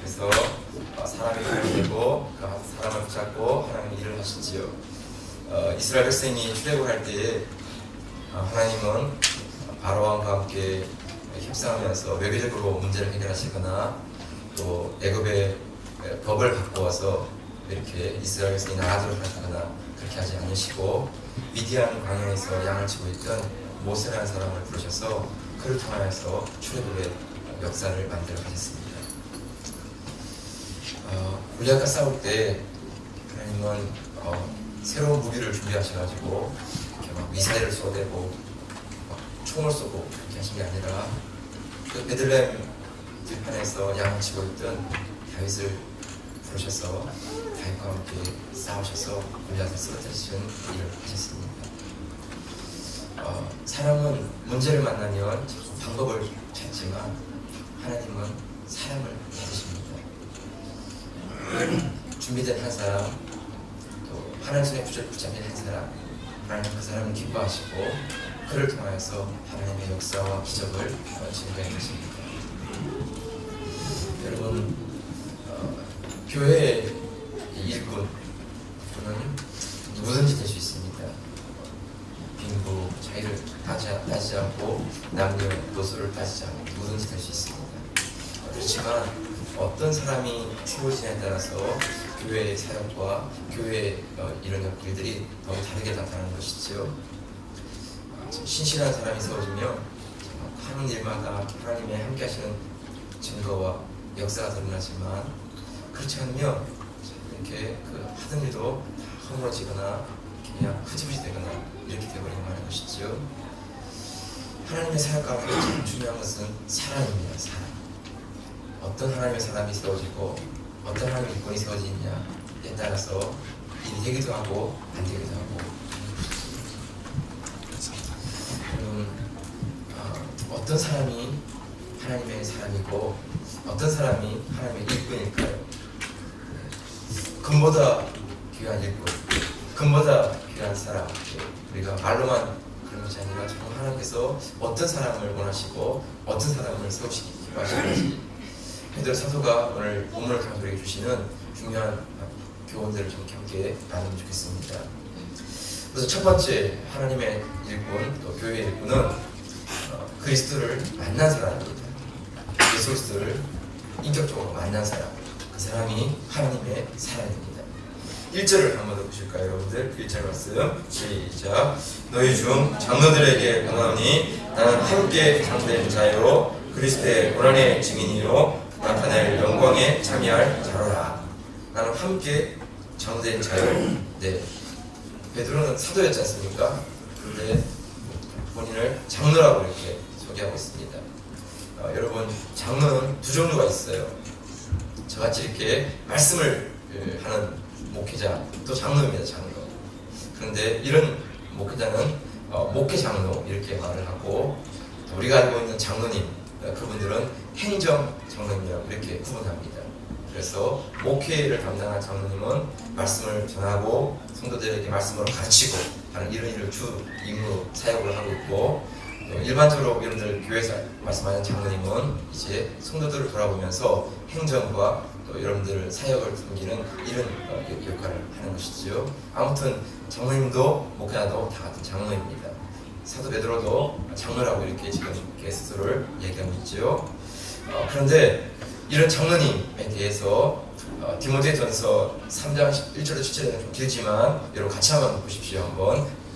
하나님께서 사람이 되고 그 사람을 붙잡고 하나님이 일을 하시지요. 이스라엘 백성이 출애굽할 때에 하나님은 바로왕과 함께 협상하면서 외교적으로 문제를 해결하시거나 또 애굽의 법을 바꾸어서 이렇게 이스라엘 백성이 나가도록 하시거나 그렇게 하지 않으시고 미디안 광야에서 양을 치고 있던 모세라는 사람을 부르셔서 그를 통하여서 출애굽의 역사를 만들어 가셨습니다. 골리앗과 싸울 때 하나님은 새로운 무기를 준비하셔가지고 이렇게 막 미사일을 쏘대고 막 총을 쏘고 그렇게 하신 게 아니라 그 베들레헴 들판에서 양을 치고 있던 다윗을 부르셔서 다윗과 함께 싸우셔서 골리앗을 쓰러뜨리시는 일을 하셨습니다. 사람은 문제를 만나면 방법을 찾지만 하나님은 사람을 찾으십니다. 준비된 한 사람, 또 하나님 손에 붙잡힌 한 사람, 하나님 그 사람을 기뻐하시고 그를 통하여서 하나님의 역사와 기적을 진행해 주십니다. 여러분, 교회의 일꾼은 누구든지 될 수 있습니다. 빈부, 차이를 따지지 않고 남녀, 노소를 따지지 않고 누구든지 될 수 있습니다. 그렇지만 어떤 사람이 세워지냐에 따라서 교회의 사역과 교회의 이런 일들이 너무 다르게 나타나는 것이지요. 신실한 사람이 세워지면 하는 일마다 하나님의 함께 하시는 증거와 역사가 드러나지만 그렇지 않으면 이렇게 하던 일도 다 허물어지거나 그냥 흐지부지 되거나 이렇게 되어버리고 마는 것이지요. 하나님의 사역 가운데 가장 중요한 것은 사람입니다. 사람. 어떤 하나님의 사람이 세워지고 어떤 하나님의 일꾼이 세워지느냐에 따라서 일이 되기도 하고 안 되기도 하고 어떤 사람이 하나님의 사람이고 어떤 사람이 하나님의 일꾼일까요? 금보다 귀한 일꾼, 금보다 귀한 사람. 우리가 말로만 그런 것이 아니라 정말 하나님께서 어떤 사람을 원하시고 어떤 사람을 세우시기 기뻐하시는지 베드로 사도가 오늘 본문을 통해서 우리에게 주시는 중요한 교훈들을 좀 함께 나누면 좋겠습니다. 그래서 첫 번째 하나님의 일꾼, 또 교회의 일꾼은 그리스도를 만난 사람입니다. 예수 그리스도를 인격적으로 만난 사람, 그 사람이 하나님의 사람입니다. 1절을 한번 더 보실까요, 여러분들? 1절 말씀 시작. 너희 중 장로들에게 권하노니 나는 함께 장된 자요 그리스도의 고난의 증인이요 나타낼 영광에 참여할 자로라. 나는 함께 장된 자요. 네, 베드로는 사도였지 않습니까? 그런데 본인을 장로라고 이렇게 소개하고 있습니다. 여러분, 장로는 두 종류가 있어요. 저같이 이렇게 말씀을 하는 목회자, 또 장로입니다. 장로. 그런데 이런 목회자는 목회 장로 이렇게 말을 하고, 우리가 알고 있는 장로님, 그분들은 행정 장로님이라고 이렇게 구분합니다. 그래서 목회를 담당한 장로님은 말씀을 전하고 성도들에게 말씀으로 가르치고 하는 이런 일을 주 임무 사역을 하고 있고, 일반적으로 여러분들 교회에서 말씀하는 장로님은 이제 성도들을 돌아보면서 행정과 또 여러분들 사역을 섬기는 이런 역할을 하는 것이지요. 아무튼 장로님도 목회자도 다 같은 장로입니다. 사도 베드로도 장로라고 이렇게 지금 스스로를 얘기하고 있지요. 그런데 이런 장로님에 대해서 디모데전서 3장 1절에서 7절에는 좀 길지만 여러분 같이 한번 보십시오.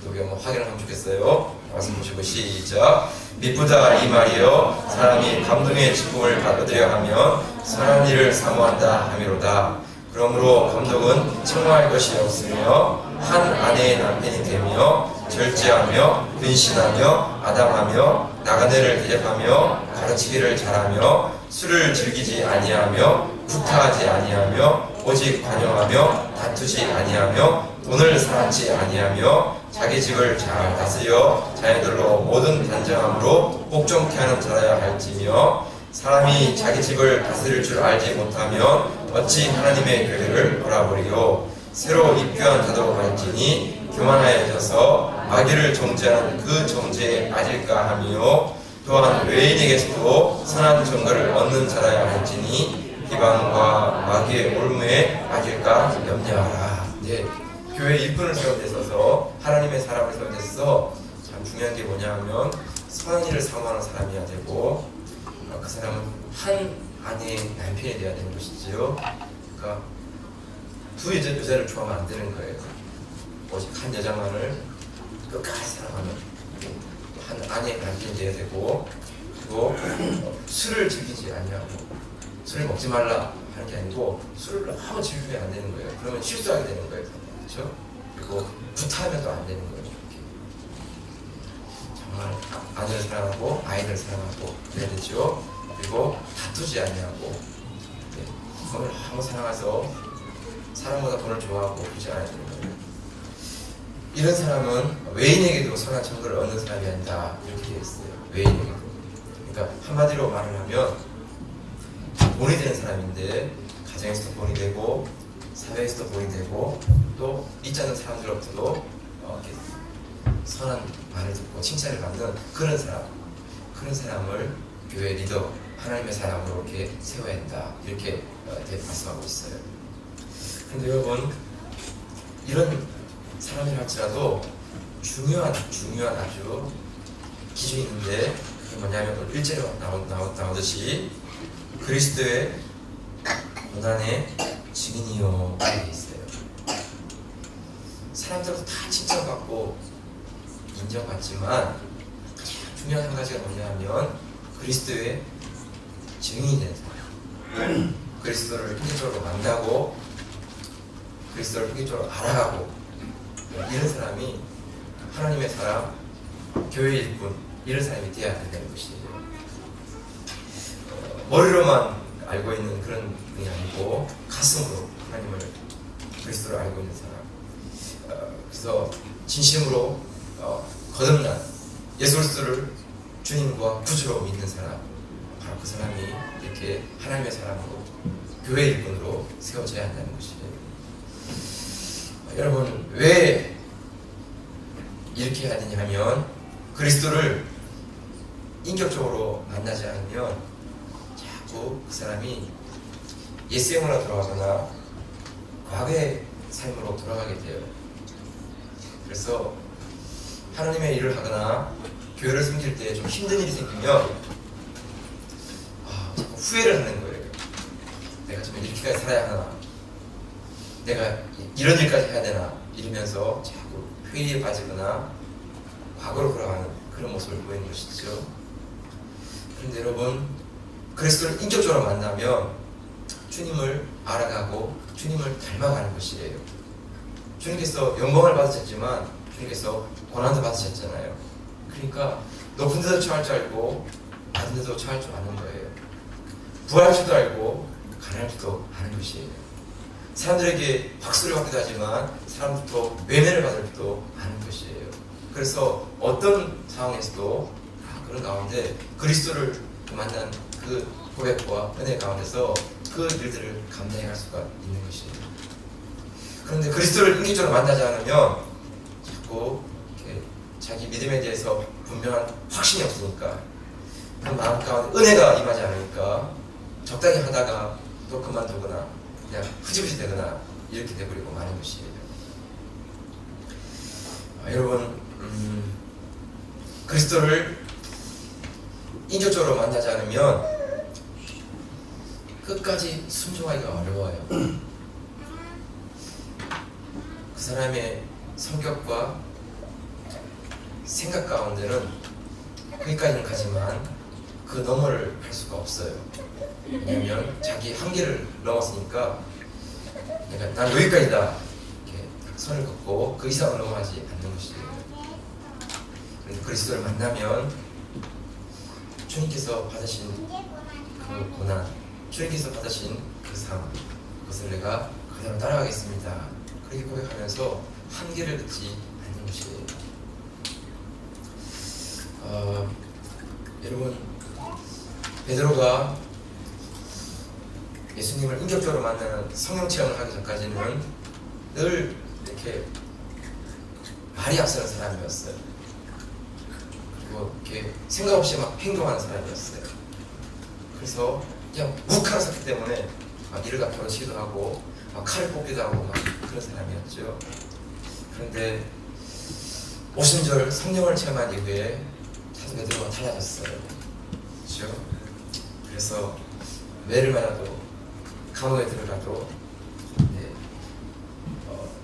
여기 한번 확인을 하면 좋겠어요. 말씀 보시고 시작. 미쁘다 이 말이여 사람이 감동의 직분을 받으려 하면 선한 일을 사모한다 하미로다. 그러므로 감독은 청구할 것이 없으며 한 아내의 남편이 되며 절제하며 근신하며 아담하며 나그네를 대접하며 가르치기를 잘하며 술을 즐기지 아니하며 구타하지 아니하며 오직 관용하며 다투지 아니하며 돈을 사랑지 아니하며 자기 집을 잘 다스려 자녀들로 모든 단정함으로 복종케 하는 자라야 할지며 사람이 자기 집을 다스릴 줄 알지 못하면 어찌 하나님의 교회를 돌아보리요. 새로 입교한 자도 갈지니 교만하여져서 마귀를 정죄하는 그 정죄에 빠질까 하며 또한 외인에게서도 선한 증거를 얻는 자라야 할지니 비방과 마귀의 올무에 빠질까 염려하라. 네, 교회 일꾼을 세운 데 있어서 하나님의 사람을 세운 데 있어서 참 중요한 게 뭐냐면 선한 일을 사모하는 사람이어야 되고 그 사람은 한 아내의 남편이 되어야 되는 것이지요. 그러니까 두 여자를 좋아하면 안 되는 거예요. 오직 한 여자만을 끝까지 사랑하는 한 아내의 남편이 되어야 되고, 그리고 술을 즐기지 아니하고 술을 먹지 말라 하는 게 아니고 술을 너무 즐기면 안 되는 거예요. 그러면 실수하게 되는 거예요. 그렇죠? 그리고 부타하면 또 안 되는 거예요. 이렇게. 정말 아내를 사랑하고 아이들을 사랑하고 그래야 되죠. 그리고 다투지 아니하고 돈을 너무 사랑해서 사람보다 돈을 좋아하고 그러지 않아야 되는 거예요. 이런 사람은 외인에게도 선한 청구를 얻는 사람이 아니다 이렇게 되어 있어요. 외인에게도. 그러니까 한마디로 말을 하면 본이 되는 사람인데 가정에서도 본이 되고 사회에서도 본이 되고 또 믿지 않는 사람들로부터도 이렇게 선한 말을 듣고 칭찬을 받는 그런 사람을 교회 리더 하나님의 사람으로 이렇게 세워야 한다 이렇게 말씀하고 있어요. 그런데 여러분 이런 사람이라 할지라도 중요한 아주 기준이 있는데 그게 뭐냐면 1절에 나오듯이 그리스도의 고난의 증인이요 이렇게 있어요. 사람들도 다 칭찬받고 인정받지만 가장 중요한 한 가지가 뭐냐면 그리스도의 증인이 되는 사람, 그리스도를 인격적으로 만나고 그리스도를 인격적으로 알아가고 이런 사람이 하나님의 사람, 교회 일꾼 이런 사람이 되어야 된다는 것이에요. 머리로만 알고 있는 그런 분이 아니고 가슴으로 하나님을 그리스도를 알고 있는 사람, 그래서 진심으로 거듭난 예수 그리스도를 주님과 구주로 믿는 사람, 바로 그 사람이 이렇게 하나님의 사람으로 교회 일꾼으로 세워져야 한다는 것이에요. 여러분 왜 이렇게 해야 되냐면 그리스도를 인격적으로 만나지 않으면 자꾸 그 사람이 옛생으로 돌아가거나 과거의 삶으로 돌아가게 돼요. 그래서 하나님의 일을 하거나 교회를 섬길 때 좀 힘든 일이 생기면 자꾸 후회를 하는 거예요. 내가 정말 이렇게까지 살아야 하나, 내가 이런 일까지 해야 되나 이러면서 자꾸 회의에 빠지거나 과거로 돌아가는 그런 모습을 보이는 것이죠. 그런데 여러분 그리스도를 인격적으로 만나면 주님을 알아가고 주님을 닮아가는 것이에요. 주님께서 영광을 받으셨지만 주님께서 고난도 받으셨잖아요. 그러니까 높은 데도 처할 줄 알고 낮은 데도 처할 줄 아는 거예요. 부할 줄도 알고 가난할 줄도 아는 것이에요. 사람들에게 박수를 받기도 하지만 사람들도 외면을 받을 줄도 아는 것이에요. 그래서 어떤 상황에서도 그런 가운데 그리스도를 만난 그 고백과 은혜 가운데서 그 일들을 감당해 갈 수가 있는 것이에요. 그런데 그리스도를 인격적으로 만나지 않으면 자꾸 이렇게 자기 믿음에 대해서 분명한 확신이 없으니까 그 마음 가운데 은혜가 임하지 않으니까 적당히 하다가 또 그만두거나 그냥 흐지부지 되거나 이렇게 되버리고 마는 것이에요. 여러분 그리스도를 인격적으로 만나지 않으면 끝까지 순종하기가 어려워요. 그 사람의 성격과 생각 가운데는 거기까지는 가지만 그 너머를 갈 수가 없어요. 왜냐하면 자기 한계를 넘었으니까 그러니까 난 여기까지다 이렇게 선을 긋고 그 이상을 넘어가지 않는 것이에요. 그래서 그리스도를 만나면 주님께서 받으신 그 고난, 주님께서 받으신 그 삶, 그것을 내가 그대로 따라가겠습니다. 그렇게 고백하면서 한계를 긋지 않는 것이에요. 여러분 베드로가 예수님을 인격적으로 만나는 성령 체험을 하기 전까지는 늘 이렇게 말이 앞서는 사람이었어요. 그리고 이렇게 생각 없이 막 행동하는 사람이었어요. 그래서 그냥 묵하게 섰기 때문에 막 이를 갖다 치기도 하고 막 칼을 뽑기도 하고 막 그런 사람이었죠. 그런데 오순절 성령을 체험한 이후에 사도 베드로가 달라졌어요. 그렇죠? 그래서 매를 맞아도 감옥에 들어가도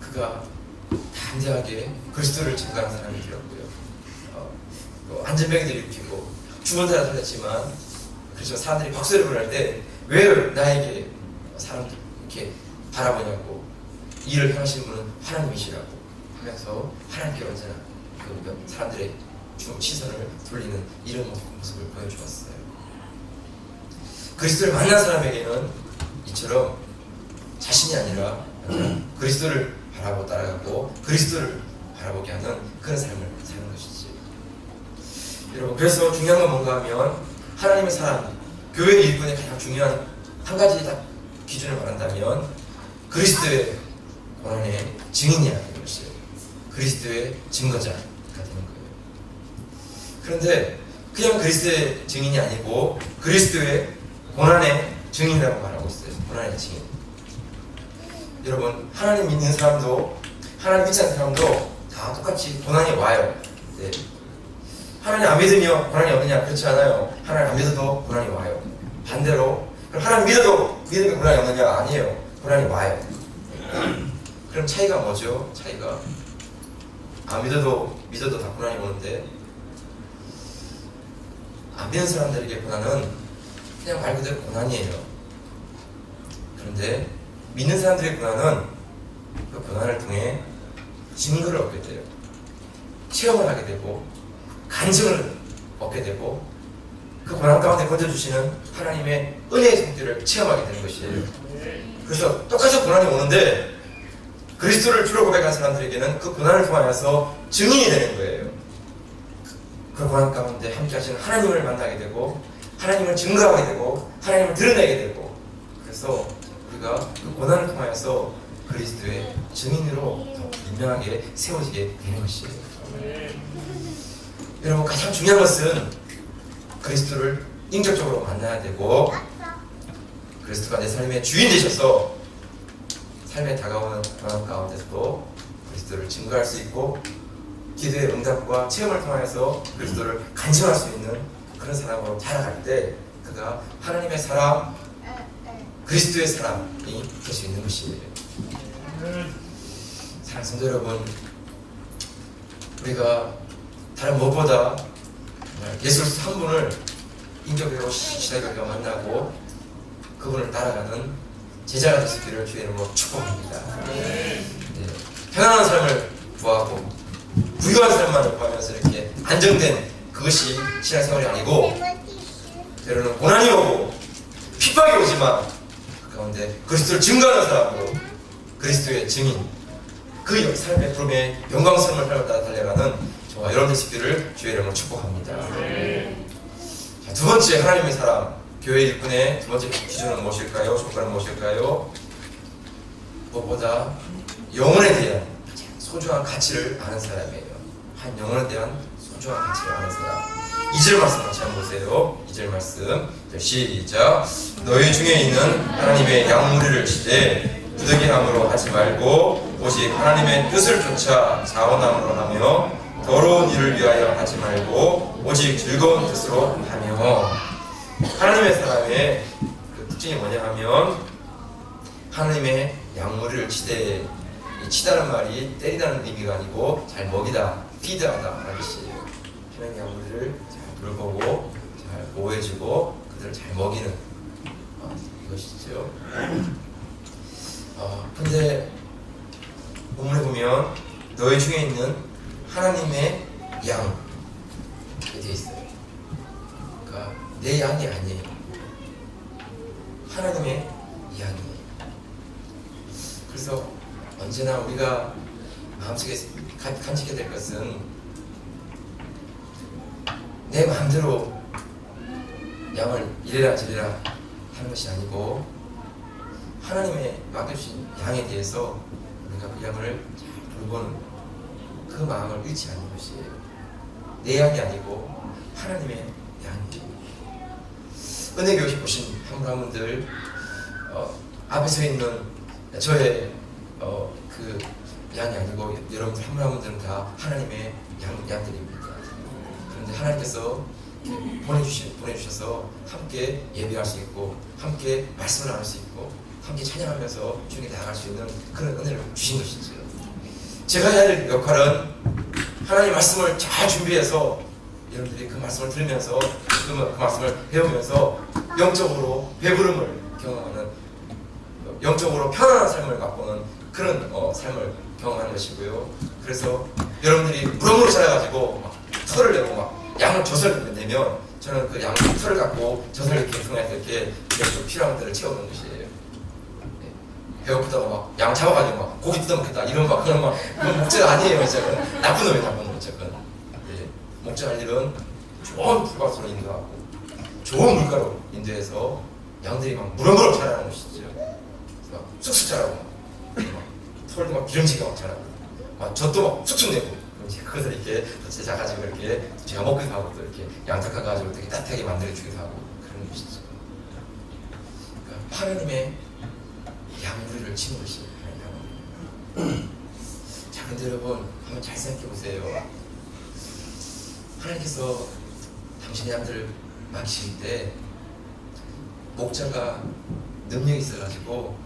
그가 담대하게 그리스도를 증거하는 사람이 되었고요. 안전병이도 일으키고 죽은 자를 살렸지만 그렇죠. 사람들이 박수를 부를 때 왜 나에게 사람들 이렇게 바라보냐고, 이를 행하시는 분은 하나님이시라고 하면서 하나님께 언제나 그 사람들의 시선을 돌리는 이런 모습을 보여주었어요. 그리스도를 만난 사람에게는 이처럼 자신이 아니라 그리스도를 바라보고 따라가고 그리스도를 바라보게 하는 그런 삶을 사는 것이지. 여러분, 그래서 중요한 건 뭔가 하면 하나님의 사람, 교회 일꾼의 가장 중요한 한 가지 딱 기준을 말한다면 그리스도의 고난의 증인이야 되는 것이에요. 그리스도의 증거자가 되는 거예요. 그런데 그냥 그리스도의 증인이 아니고 그리스도의 고난의 증인이라고 말하고 있어요. 고난의 증인. 여러분, 하나님 믿는 사람도 하나님 믿지 않는 사람도 다 똑같이 고난이 와요. 네. 하나님 안 믿으며 고난이 없느냐? 그렇지 않아요. 하나님 안 믿어도 고난이 와요. 반대로 하나님 믿어도 믿으면 고난이 없느냐? 아니에요. 고난이 와요. 그럼 차이가 뭐죠? 차이가 안 믿어도 다 고난이 오는데, 안 믿는 사람들에게 고난은 그냥 말 그대로 고난이에요. 그런데 믿는 사람들의 고난은 그 고난을 통해 증거를 얻게 돼요. 체험을 하게 되고 간증을 얻게 되고 그 고난 가운데 건져주시는 하나님의 은혜의 성질을 체험하게 되는 것이에요. 그래서 똑같이 고난이 오는데 그리스도를 주로 고백한 사람들에게는 그 고난을 통하여서 증인이 되는 거예요. 그 고난 가운데 함께 하시는 하나님을 만나게 되고 하나님을 증거하게 되고 하나님을 드러내게 되고, 그래서 우리가 그 고난을 통하여서 그리스도의 증인으로 더 분명하게 세워지게 되는 것이에요. 여러분, 가장 중요한 것은 그리스도를 인격적으로 만나야 되고 그리스도가 내 삶의 주인 되셔서 삶에 다가오는 고난 가운데서도 그리스도를 증거할 수 있고 기도의 응답과 체험을 통해서 그리스도를 간증할 수 있는 그런 사람으로 자라갈 때 그가 하나님의 사람, 그리스도의 사람이 될 수 있는 것이에요. 사랑하는 성도 여러분, 우리가 다른 무엇보다 예수 그리스도 한 분을 인격으로 시대가 만나고 그분을 따라가는 제자가 될 수 있기를 주의 이름으로 축복합니다. 네. 편안한 삶을 구하고 부유한 삶만을 구하면서 이렇게 안정된 그것이 신앙생활이 아니고, 때로는 고난이 오고 핍박이 오지만 그 가운데 그리스도를 증거하는 사람으로 그리스도의 증인, 그 삶의 부름의 영광스러운 삶을 따라 달려가는 저와 여러분 되시기를 주의 이름으로 축복합니다. 자, 두 번째, 하나님의 사람, 교회 일꾼의 두 번째 기준은 무엇일까요? 조건은 무엇일까요? 무엇보다 영혼에 대한 소중한 가치를 아는 사람이에요. 한 영혼에 대한 소중한 가치를 아는 사람. 2절 말씀 같이 한번 보세요. 2절 말씀 시작. 너희 중에 있는 하나님의 양무리를 치되 부득이함으로 하지 말고 오직 하나님의 뜻을 쫓아 자원함으로 하며 더러운 일을 위하여 하지 말고 오직 즐거운 뜻으로 하며. 하나님의 사람의 그 특징이 뭐냐 하면 하나님의 양무리를 치되, 치다는 말이 때리다는 의미가 아니고 잘 먹이다, 피드하다 하는 것이에요. 하나님의 양무리를 잘 돌보고 잘 보호해주고 그들을 잘 먹이는 이것이죠. 근데 본문에 보면 너희 중에 있는 하나님의 양 이렇게 되어 있어요. 그러니까 내 양이 아니에요. 하나님의 양이에요. 그래서 언제나 우리가 마음속에 간직해야 될 것은 내 마음대로 양을 이래라 저래라 하는 것이 아니고 하나님의 맡겨주신 양에 대해서 우리가 그 양을 잘 돌보는 그 마음을 잃지 않는 것이에요. 내 양이 아니고 하나님의 양이에요. 은혜교회 오신 한 분 한 분들 앞에 서 있는 저의 그 양이 아니고 여러분들 한 분 한 분들은 다 하나님의 양들입니다. 그런데 하나님께서 보내주셔서 함께 예배할 수 있고 함께 말씀을 나눌 수 있고 함께 찬양하면서 주님께 나아갈 수 있는 그런 은혜를 주신 것이죠. 제가 해야 될 역할은 하나님 말씀을 잘 준비해서 여러분들이 그 말씀을 들으면서 그 말씀을 배우면서 영적으로 배부름을 경험하는, 영적으로 편안한 삶을 맛보는 그런 삶을 경험하는 것이고요. 그래서 여러분들이 무럭무럭 자라가지고 막 털을 내고 막 양을 젖을 내면 저는 그 양 털을 갖고 젖을 이렇게 통해서 이렇게 좀 필요한 것들을 채우는 것이에요. 배고프다고 막 양 잡아가지고 막 고기 뜯어먹겠다 이런 막 그런 목재가 아니에요. 진짜 나쁜 놈이에요, 나쁜 놈. 목재할 일은 좋은 풀밭으로 인도하고 좋은 물가로 인도해서 양들이 막 무럭무럭 자라는 것이죠. 막 쑥쑥 자라고 막 털도 막 기름지게 막 자라고 막 젖도 막 쑥쑥 내고 그것을 이렇게 제작가지고 이렇게 제가 먹기도 하고 또 이렇게 양탁화 가지고 되게 따뜻하게 만들어 주기도 하고 그런 것이죠. 그러니까 하나님의 양무리를 치는 것이 하나님의 자, 근데 여러분 한번 잘 생각해 보세요. 하나님께서 당신의 양들을 맡기실 때 목자가 능력이 있어가지고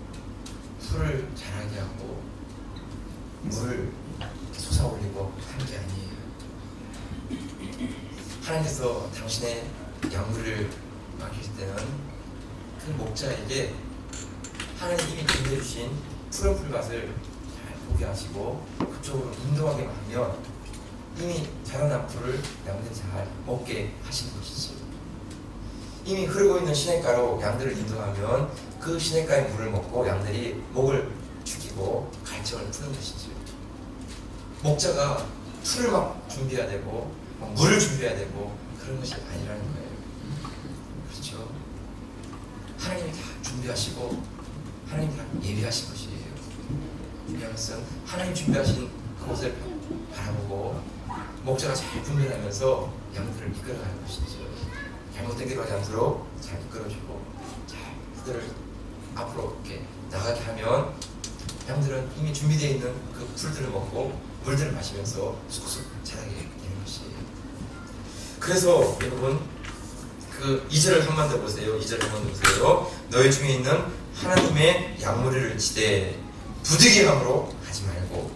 풀을 자라게 하고 물을 솟아올리고 하는 게 아니에요. 하나님께서 당신의 양물을 맡기실 때는 그 목자에게 하나님이 준비해 주신 푸른 풀밭을 잘 보게 하시고 그쪽으로 인도하게 하면 이미 자라난 풀을 양들이 잘 먹게 하시는 것이죠. 이미 흐르고 있는 시냇가로 양들을 인도하면 그 시냇가의 물을 먹고 양들이 목을 죽이고 갈증을 푸는 것이죠. 목자가 풀을 막 준비해야 되고 물을 준비해야 되고 그런 것이 아니라는 거예요. 그렇죠? 하나님이 다 준비하시고 하나님이 다 예비하신 것이에요. 중요한 것은 하나님 준비하신 그곳을 바라보고 목자가 잘 분별하면서 양들을 이끌어가는 것이죠. 잘못된 길로 가지 않도록 잘 이끌어주고 잘 그들을 앞으로 이렇게 나가게 하면 양들은 이미 준비되어 있는 그 풀들을 먹고 물들을 마시면서 쑥쑥 자라게 되는 것이에요. 그래서 여러분 그 2절을 한 번 더 보세요. 2절을 한 번 더 보세요. 너희 중에 있는 하나님의 양무리를 지되 부득이함으로 하지 말고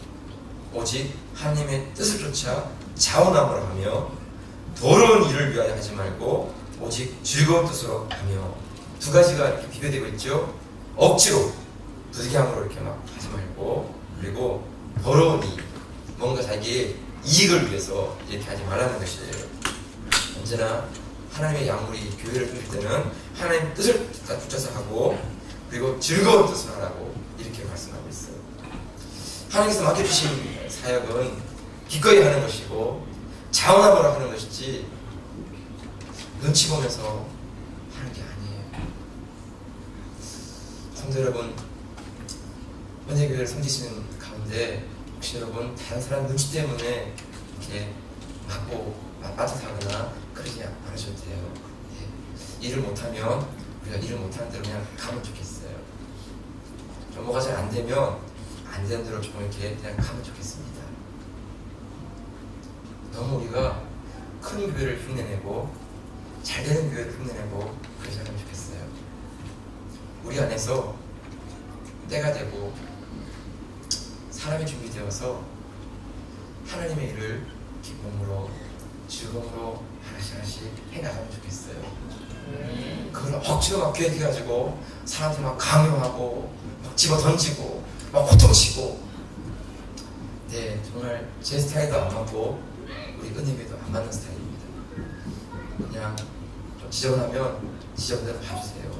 오직 하나님의 뜻을 쫓아 자원함으로 하며 더러운 일을 위하여 하지 말고 오직 즐거운 뜻으로 하며 두 가지가 이렇게 비교되고 있죠. 억지로 부득이함으로 이렇게 막 하지 말고 그리고 더러운 일 뭔가 자기의 이익을 위해서 이렇게 하지 말라는 것이에요. 언제나 하나님의 양물이 교회를 드릴 때는 하나님의 뜻을 쫓아서 하고 그리고 즐거운 뜻을 하라고 이렇게 말씀하고 있어요. 하나님께서 맡겨주신 사역은 기꺼이 하는 것이고 자원함으로 하는 것이지 눈치 보면서 하는 게 아니에요. 성도 여러분, 은혜교회를 섬기시는 가운데 혹시 여러분 다른 사람 눈치 때문에 이렇게 빠듯하거나 그러지 않으셔도 돼요. 네. 일을 못하면 우리가 일을 못하는 대로 그냥 가면 좋겠어요. 좀 뭐가 잘 안 되면 안 되는 대로 좀 이렇게 그냥 가면 좋겠습니다. 너무 우리가 큰 교회를 흉내내고 잘 되는 교회를 흉내내고 그러지 않으면 좋겠어요. 우리 안에서 때가 되고 사람이 준비되어서 하나님의 일을 기쁨으로 즐거움으로 하나씩 해나가면 좋겠어요. 그걸 억지로 막 계획해가지고 사람들 막 강요하고 막 집어 던지고 막 호통치고 네 정말 제 스타일도 안 맞고 우리 은혜교회도 안 맞는 스타일입니다. 그냥 좀 지저분하면 지저분대로 봐주세요.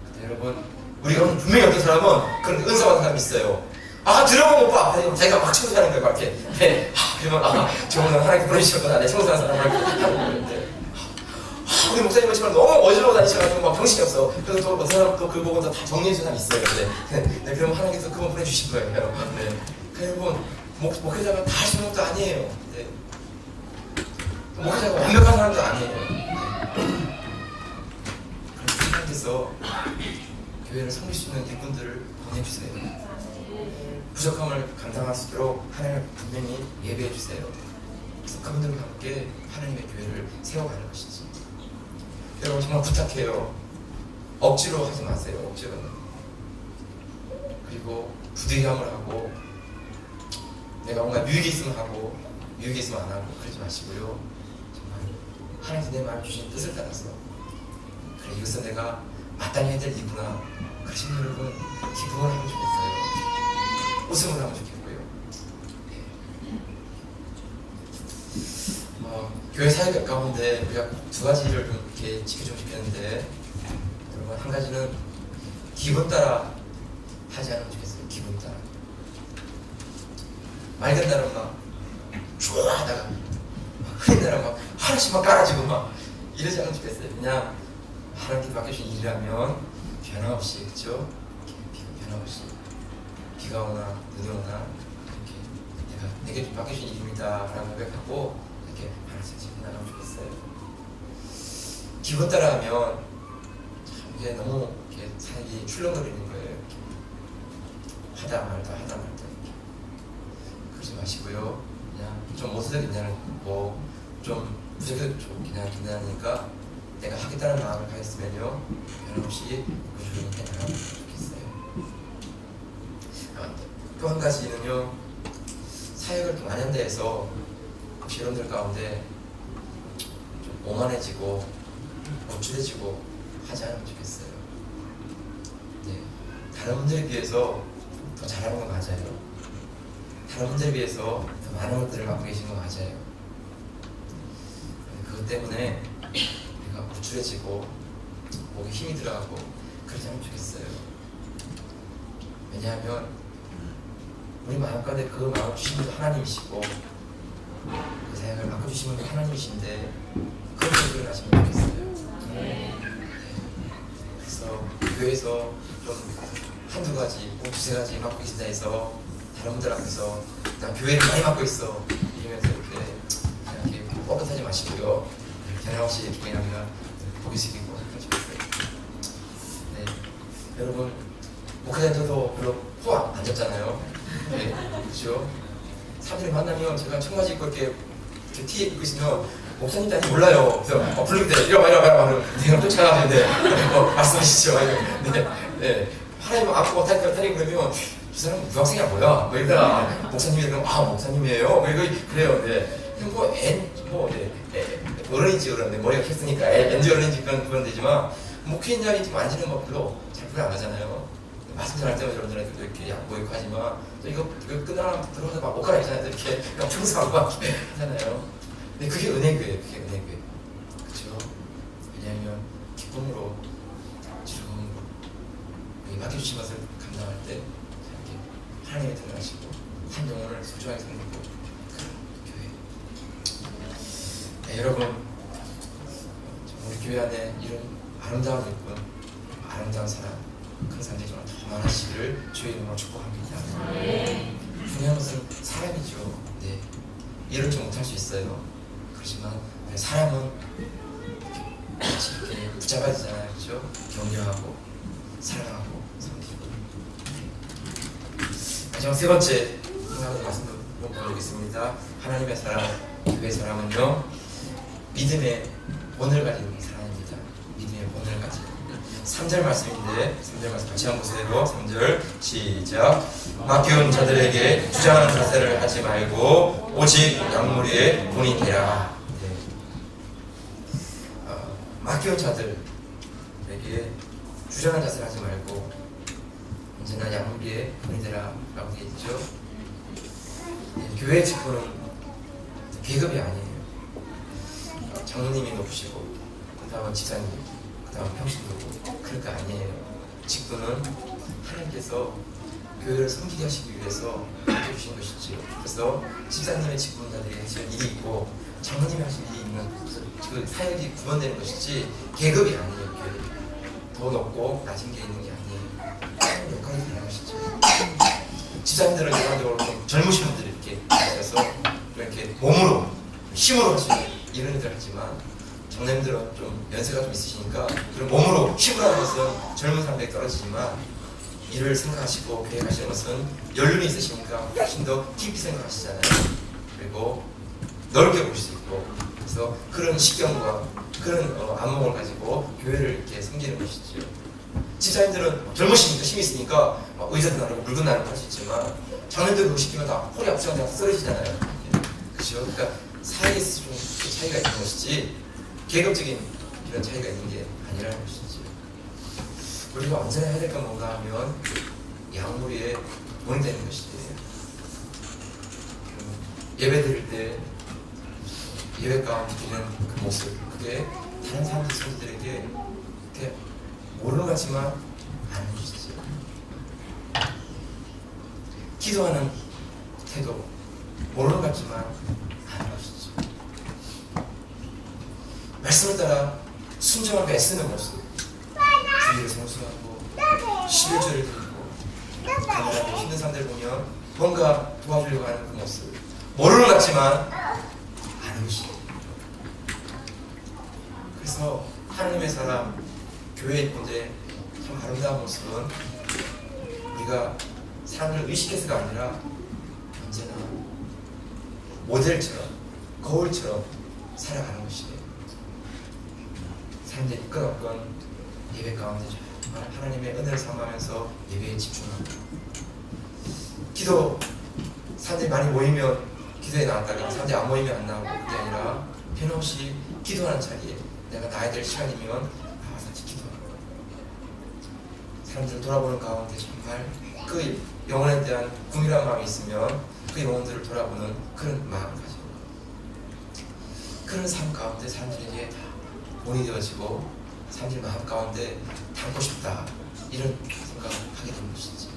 근데 여러분 우리가 분명히 어떤 사람은 그런 은사 받은 사람이 있어요. 아 들어본 오빠 자기가 막 청소하는 거예요. 막 이렇게 네. 그러면 좋은 사람 하나님께 보내주셨구나 내 청소하는 사람을 하고 있는데 우리 목사님은 정말 너무 어지러워 다니셔가지고 막 정신이 없어. 그래서 또 어떤 사람 또 그 보고 다 정리해주는 사람이 있어요. 네, 그러면 하나님께서 그분 보내주신 거예요. 네. 여러분 목회자가 다 할 수 있는 것도 아니에요. 네. 목회자가 완벽한 사람도 아니에요. 네. 그래서 하나님께서 교회를 섬길 수 있는 일꾼들을 보내주세요. 부족함을 감당할 수 있도록 하나님을 분명히 예배해 주세요. 그래서 그분들과 함께 하나님의 교회를 세워가는 것이지. 여러분 정말 부탁해요. 억지로 하지 마세요. 억지로는. 그리고 부득이함을 하고 내가 뭔가 유익이 있으면 하고 유익이 있으면 안 하고 그러지 마시고요. 정말 하나님께서 내 마음에 주신 뜻을 따라서 그래 이것은 내가 마땅히 해야 될 일이구나. 그러시면 여러분 기쁨을 하면 좋겠어요. 웃음을 하면 좋겠고요. 교회 사역 가운데 우리가 두 가지를 좀 이렇게 지켜주면 좋겠는데, 여러분 한 가지는 기분 따라 하지 않으면 좋겠어요. 기분 따라. 맑은 날은 막 좋아하다가 막 흐린 날은 막 하나씩 막 깔아지고 막 이러지 않으면 좋겠어요. 그냥 하나님께 맡겨주신 일이라면 변함없이, 그렇죠? 변함없이 비가 오나 눈이 오나 이렇게 내게 맡겨주신 일입니다 라고 고백하고 이렇게 하나씩 지금 나가면 좋겠어요. 기분 따라 하면 참 이게 너무 이렇게 삶이 출렁거리는 거예요. 이렇게. 하다 말다 하다 말다 이렇게. 그러지 마시고요. 그냥 좀 못해서 괜찮고 좀 부족해도 좀 그냥 괜찮으니까 내가 하겠다는 마음을 가졌으면요 변함없이 꾸준히 해나가면 좋겠어요. 또 한 가지는요, 사역을 많이 한다 해서 혹시 여러분들 가운데 좀 오만해지고 노출해지고 하지 않으면 좋겠어요. 네, 다른 분들에 비해서 더 잘하는 건 맞아요. 다른 분들에 비해서 더 많은 것들을 맡고 계신 건 맞아요. 그것 때문에 우리가 노출해지고 목에 힘이 들어가고 그러지 않으면 좋겠어요. 왜냐하면 우리 마음가운데 그 마음을 주신 분도 하나님이시고 그 사역을 맡겨주신 분도 하나님이신데 그런 소리를 하시면 좋겠어요. 네. 그래서 교회에서 좀 한두 가지, 뭐 두세 가지 맡고 계신다 해서 다른 분들 앞에서 나 교회를 많이 맡고 있어 이러면서 이렇게 뻣뻣하지 마시고요. 변함없이 기도합니다. 고개 숙이고 하지 마세요. 네. 여러분 목회자들도 별로 포 안 졌잖아요. 네, 그렇죠. 사람들이 만나면 제가 청바지 입고 이렇게 티 입고 있으면 목사님도 아직 몰라요. 그래서 부르게 돼. 이리 와. 내가 쫓아가는데 말씀하시죠. 네. 하나님 앞으로 타령 그러면 저 사람 유학생이야 뭐야? 뭐 이러다가 목사님이 그러면 목사님이에요. 뭐 이거 그래요. 네. 어른이지 그런데 머리가 컸으니까 엔지 어른이지 그런 되지만 목회인장이 지금 앉는 거 별로 잘 풀이 안 가잖아요. 말씀 전할 때마다 여러분들한테 이렇게 양보 있고 하지만 또 이거 끝나면 들어가서 막 옷 갈아입잖아요. 이렇게 평소하고 하잖아요. 근데 그게 은혜교예요. 그게 은혜교예요. 그렇죠? 왜냐하면 기쁨으로 즐거움으로 맡겨주신 것을 감당할 때 이렇게 하나님의 뜻을 하시고 한 영혼을 소중하게 섬기고 그런 교회. 네, 여러분 우리 교회 안에 이런 아름다운 일꾼, 아름다운 사람, 그 사람들이 정말 더 많으시기를 주의 이름으로 축복합니다. 중요한 것은 사람이죠. 네, 이렇게 못할 수 있어요. 그렇지만 사람은 이렇게 붙잡아야 되잖아요. 그렇죠? 격려하고 사랑하고 섬기고. 마지막 세 번째 생각하는 말씀을 보여드리겠습니다. 하나님의 사랑, 교회의 사랑은요 믿음의 본을 가진 사랑입니다. 믿음의 본을 가진 3절 말씀인데 3절 말씀 같이 한번 보세요. 3절 시작. 맡겨온 자들에게 주장하는 자세를 하지 말고 오직 양무리의 본이 되라. 네. 맡겨온 자들에게 주장하는 자세를 하지 말고 언제나 양무리의 본이 되라 라고 되어 있죠. 네, 교회 직분은 계급이 아니에요. 장로님이 높으시고 그 다음은 지사님, 그 다음 평신도고 그럴 거 아니에요. 직분은 하나님께서 교회를 섬기게 하시기 위해서 맡겨주신 것이지요. 그래서 집사님의 직분자들이 하실 일이 있고 장로님이 하실 일이 있는 그 사역이 구분되는 것이지 계급이 아니에요. 계급이. 더 높고 낮은 게 있는 게 아니에요. 역할이 다른 것이죠. 집사님들은 일반적으로 젊으신 분들이 이렇게 해서 이렇게 몸으로 힘으로 하시는 이런 일을 하지만 장로님들은 좀 연세가 좀 있으시니까 그런 몸으로 힘을 하는 것은 젊은 사람들이 떨어지지만 이를 생각하시고 계획하시는 것은 연륜이 있으시니까 훨씬 더 깊이 생각하시잖아요. 그리고 넓게 볼 수 있고 그래서 그런 식견과 그런 안목을 가지고 교회를 이렇게 섬기는 것이죠. 집사님들은 젊으시니까 힘이 있으니까 의자도 나르고 물도 나르고 할 수 있지만 장년들 그거 시키면 다 허리 앞치가 다 쓰러지잖아요. 그렇죠? 그러니까 사이에서 좀 차이가 있는 것이지 계급적인 이런 차이가 있는 게 아니라는 것이지. 우리가 언제나 해야 될 건 뭔가 하면 양무리에 돈이 되는 것이지. 예배 드릴 때 예배 가운데 드리는 그 모습, 그게 다른 사람들 성도들에게 이렇게 모르는 것 같지만 아는 것이지. 기도하는 태도, 모르는 것 같지만 아는 것이지. 말씀을 따라 순종하고 애쓰는 모습, 주의를 성수하고 11조를 드리고 가난하고 힘든 사람들 보면 뭔가 도와주려고 하는 그 모습, 모르는 것 같지만 아는 것이지. 그래서 하나님의 사람, 교회에 있는데 참 아름다운 모습은 우리가 사람을 의식해서가 아니라 언제나 모델처럼 거울처럼 살아가는 것이에요. 사람들이 이끌었건 예배 가운데 정말 하나님의 은혜를 삼으면서 예배에 집중하고 기도 사람들이 많이 모이면 기도에 나왔다가 사람들이 안 모이면 안 나오고 그게 아니라 변함없이 기도하는 자리에 내가 나야 될 시간이면 나와서 기도하고 사람들을 돌아보는 가운데 정말 그 영혼에 대한 궁일한 마음이 있으면 그 영혼들을 돌아보는 그런 마음을 가지고 그런 삶 가운데 사람들에게 다 본이 되어지고 사람들 마음 가운데 담고 싶다 이런 생각을 하게 되는 것이지.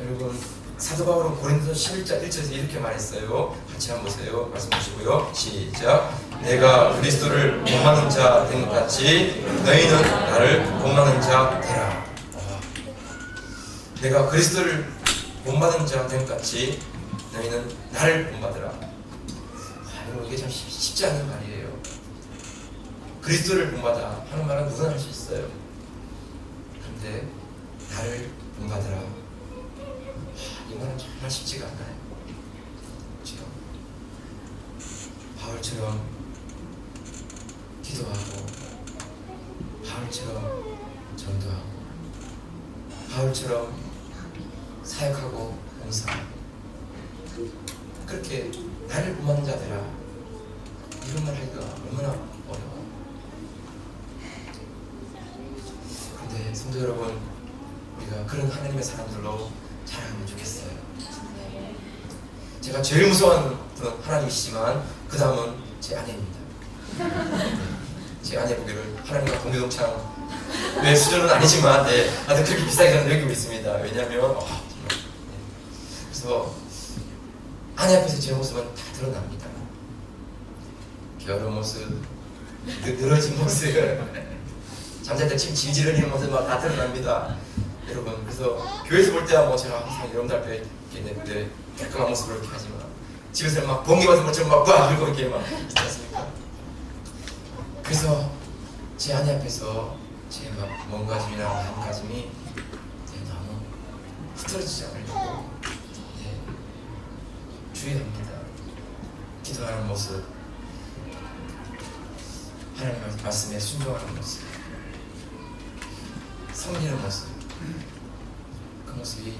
여러분 사도 바울은 고린도서 11장 1절에서 이렇게 말했어요. 같이 한번 보세요. 말씀 보시고요. 시작. 내가 그리스도를 본받는 자 된 것 같이 너희는 나를 본받는 자 되라. 내가 그리스도를 본받는 자 된 것 같이 너희는 나를 본받으라. 여러분 이게 참 쉽지 않은 말이에요. 그리스도를 본받아 하는 말은 누구나 할 수 있어요. 그런데 나를 본받으라. 이 말은 정말 쉽지가 않아요. 그렇죠? 바울처럼 기도하고 바울처럼 전도하고 바울처럼 사역하고 봉사하고 그렇게 나를 본받는 자들아 이런 말 하기가 얼마나 어려워요. 그런데 성도 여러분 우리가 그런 하나님의 사람들로 자라면 좋겠어요. 제가 제일 무서워하는 분은 하나님이시지만 그 다음은 제 아내입니다. 제 아내 보기를 하나님과 동교동창의 수준은 아니지만 아주 그렇게 비싸게 저는 여기고 있습니다. 왜냐하면 그래서 아내 앞에서 제 모습은 다 드러납니다. 게으른 모습, 늘어진 모습, 잠잘 때 침 질질 흘리는 모습 막 다 드러납니다. 여러분 그래서 교회에서 볼 때야 뭐 제가 항상 여러분들 앞에 이렇게 내 깔끔한 모습으로 이렇게 하지만 집에서 막 번개 받은 것처럼 막 들고 이렇게 막 있지 않습니까? 그래서 제 아내 앞에서 제 막 몸가짐이나 마음가짐이 너무 흐트러지지 않으려고 주의합니다. 기도하는 모습, 하나님의 말씀에 순종하는 모습, 섬기는 모습, 그 모습이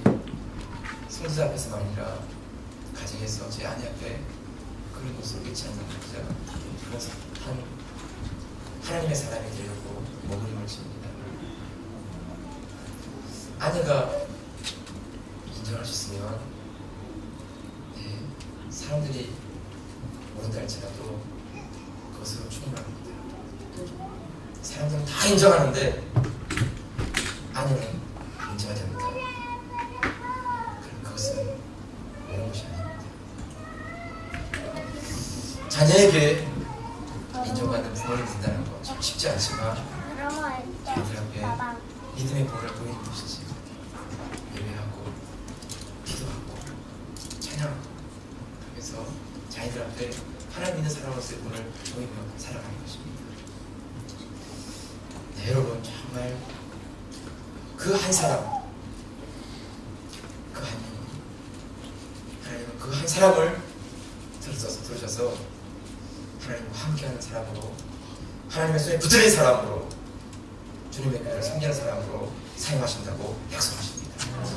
성도자 앞에서만 아니라 가정에서 제 아내 앞에 그런 모습을 잃지 않는 것이자 그래서 하나님의 사람이 되려고 몸부림을 칩니다. 아내가 인정할 수 있으면 사람들이 모른다 할지라도 그것으로 충분합니다. 사람들은 다 인정하는데 아내는 인정하지 않는다. 그럼 그것은 옳은 것이 아닙니다. 자녀에게 인정받는 부모를 둔다는 것 참 쉽지 않지만 자녀들 앞에 믿음의 본을 보이는 것이지. 예배하고 기도하고 찬양하고 그래서 자녀들 앞에 하나님 믿는 사람 사람으로서의 본을 보이며 살아가는 것입니다. 네, 여러분 정말 그 한 사람, 하나님은 그 한 사람을 들으셔서 하나님과 함께하는 사람으로, 하나님의 손에 붙들린 사람으로, 주님의 교회를 섬기는 사람으로 사용하신다고 약속하십니다.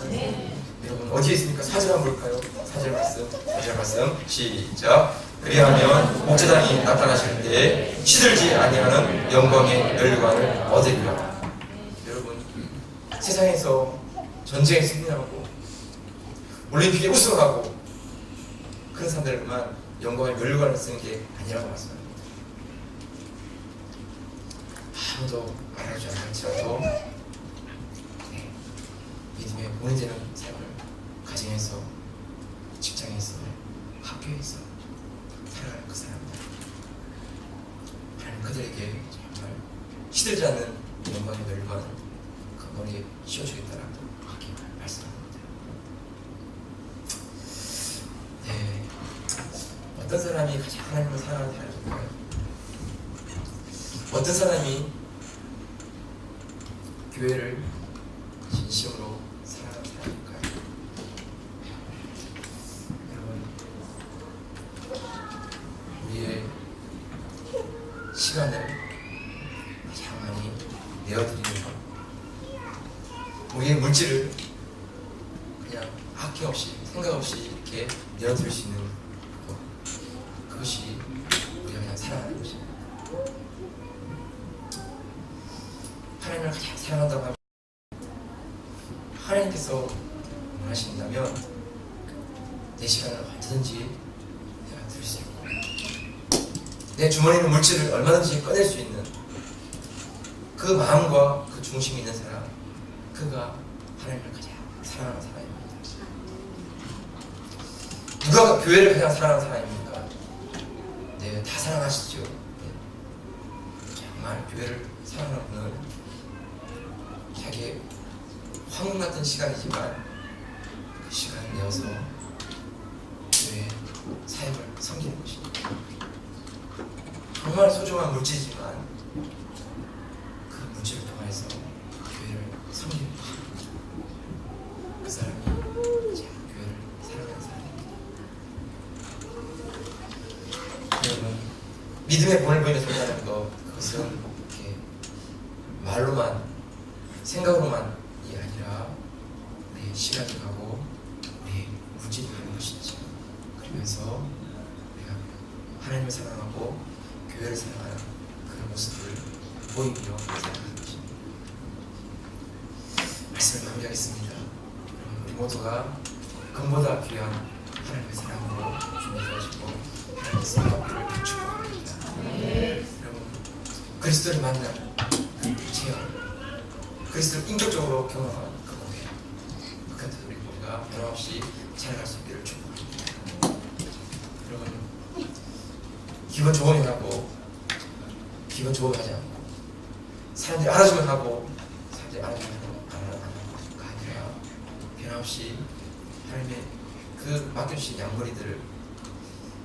네. 여러분 어디에 있습니까? 4절 한번 볼까요? 4절 말씀 시작. 그리하면 목자장이 나타나실 때 시들지 아니하는 영광의 멸관을 얻으리라. 여러분 세상에서 전쟁에 승리하고 올림픽에 우승하고 그런 사람들만 영광의 멸관을 쓰는 게 아니라고 말씀합니다. 아무도 알아주지 않을지라도 믿음의 본이 되는 삶을 가정에서, 직장에서, 학교에서 살아가는 그 사람들, 하나님 그들에게 정말 시들지 않는 영광의 멸관을 그 머리에 씌워주겠다라고 하게 말씀합니다. 네, 어떤 사람이 가장 하나님을 사랑하는 사람일까요? 어떤 사람이 교회를 진심으로 사랑하는 사람일까요? 여러분, 우리의 시간을 가장 많이 내어드리는 것, 우리의 물질을 그냥 아낌없이 생각 없이 이렇게 내어드릴 수 있는 것, 그것이 우리가 그냥 사랑하는 것입니다. 하나님을 가장 사랑한다고 하면 하나님께서 원하신다면 내 시간을 언제든지 내가 드릴 수 있고 내 주머니에 있는 물질을 얼마든지 꺼낼 수 있는 그 마음과 그 중심이 있는 사람, 그가 하나님을 가장 사랑하는 사람입니다. 누가 교회를 가장 사랑하는 사람입니까? 네, 다 사랑하시죠. 네. 정말 교회를 사랑하는 분은 자기의 황금 같은 시간이지만 그 시간을 내어서 교회의 사역을 섬기는 것입니다. 정말 소중한 물질이지만 그 물질을 통해서 교회를 섬기는 것입니다. 그 사람이 교회를 사랑하는 사람입니다. 여러분, 믿음의 본을 보이며 살아가는 것, 그것은 이렇게 말로만, 생각으로만이 아니라 우리의 시간이 가고 우리의 물질이 가는 것이지. 그러면서 우리가 하나님을 사랑하고 교회를 사랑하는 그런 모습을 보이며 살아가는 것입니다. 말씀을 마무리하겠습니다. 우리 모두가 금보다 귀한 하나님의 사랑으로 준비되어지고 하나님의 사랑을 축복합니다. 여러분, 그리스도를 만난 그 체험, 그리스도를 인격적으로 경험한 그 고백, 그 같은 우리가 변함없이 살아갈 수 있기를 축복합니다. 여러분, 기분 좋으면 하고 기분 좋으면 하지 않고 사람들이 알아주면 하고 사람들이 알아주면 안 하고가 아니라 변함없이 하나님의 그 맡겨주신 양머리들을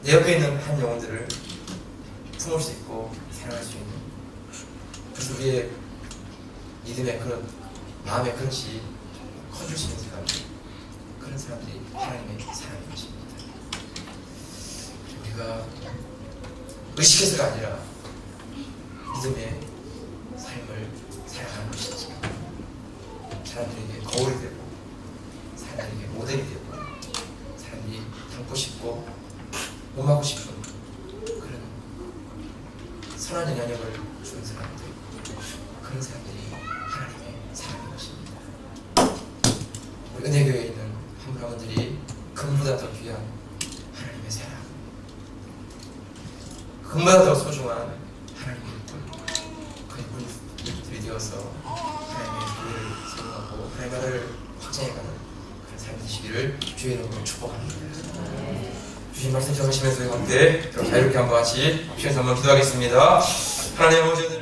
내 옆에 있는 한 영혼들을 품을 수 있고 사랑할 수 있는, 그래서 우리의 믿음의 그런 마음의 그릇이 커질 수 있는 사람들, 그런 사람들이 하나님의 사랑인 것입니다. 우리가 의식해서가 아니라 믿음의 삶을 살아가는 것이지, 사람들에게 거울이 되고 사람들에게 모델이 되고 사람들이 닮고 싶고 몸하고 싶은 그런 선한 영향력을 주는 사람들, 그런 사람들이 하나님의 사랑인 것입니다. 우리 은혜교회에 있는 한 분 한 분들이 금보다 더 귀한 하나님의 사랑, 금보다 더 소중한 하나님의 분, 그 분들이 되어서 하나님의 교회를 세우고 하나님의 나라를 확장해가는 그런 삶이 되시기를 주의 이름으로 축복합니다. 주신 말씀 기억하시면서 함께 자유롭게 한번 같이 주셔서 한번 기도하겠습니다. 하나님 아버지,